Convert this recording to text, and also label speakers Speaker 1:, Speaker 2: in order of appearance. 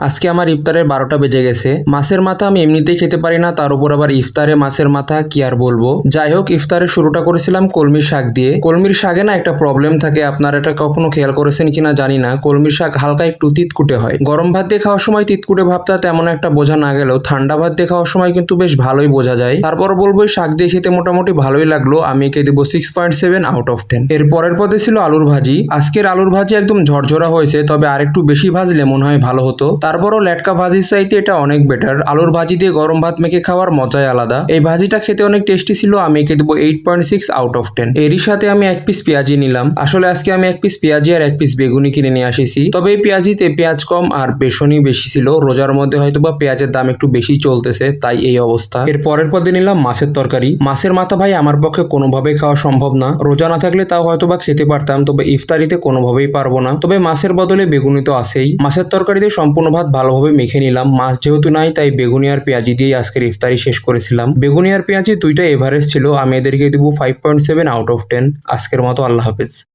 Speaker 1: আজকে আমার ইফতারের 12টা বেজে গেছে। মাছের মাথা আমি এমনিতেই খেতে পারি না, তার উপর আবার ইফতারে মাছের মাথা, কি আর বলবো। যাই হোক, ইফতারের শুরুটা করেছিলাম কলমির শাক দিয়ে। কলমির শাকে না একটা প্রবলেম থাকে, আপনারা এটা কখনো খেয়াল করেছেন কিনা জানি না। কলমির শাক হালকা একটু তিতকুটে হয়। গরম ভাত দিয়ে খাওয়ার সময় তিতকুটে ভাবটা তেমন একটা বোঝা না গেলেও ঠান্ডা ভাত দিয়ে খাওয়ার সময় কিন্তু বেশ ভালোই বোঝা যায়। তারপর বলবো এই শাক দিয়ে খেতে মোটামুটি ভালোই লাগলো। আমি একে দেবো 6.7 আউট অফ 10। এর পরের পদে ছিল আলুর ভাজি। আজকের আলুর ভাজি একদম ঝরঝরা হয়েছে, তবে আরেকটু বেশি ভাজলে মনে হয় ভালো হতো। তারপরও লেটকা ভাজির চাইতে এটা অনেক বেটার। আলুর ভাজি দিয়ে গরম ভাত মেখে খাওয়ার মজাই আলাদা। এই ভাজিটা খেতে অনেক টেস্টি ছিল। আমি একে দেবো 8.6 আউট অফ 10। এরই সাথে আমি এক পিস পেঁয়াজি নিলাম। আসলে আজকে আমি এক পিস পেঁয়াজি আর এক পিস বেগুনি কিনে নিয়ে আসিছি। তবে এই পেঁয়াজিতে পেঁয়াজ কম আর বেসনই বেশি ছিল। রোজার মধ্যে হয়তোবা পেঁয়াজের দাম একটু বেশি চলতেছে, তাই এই অবস্থা। এর পরের পদে নিলাম মাছের তরকারি। মাছের মাথা ভাই আমার পক্ষে কোনোভাবেই খাওয়া সম্ভব না। রোজা না থাকলে তাও হয়তোবা খেতে পারতাম, তবে ইফতারিতে কোনোভাবেই পারবো না। তবে মাছের বদলে বেগুনি তো আছেই। মাছের তরকারিতে সম্পূর্ণ ভাত ভালোভাবে মেখে নিলাম। মাছ যেহেতু নাই, তাই বেগুনি আর পেঁয়াজি দিয়েই আজকের ইফতারি শেষ করেছিলাম। বেগুনি আর পেঁয়াজি দুইটা এভারেজ ছিল। আমি এদেরকে দেবো 5.7 আউট অফ 10। আজকের মতো আল্লাহ হাফেজ।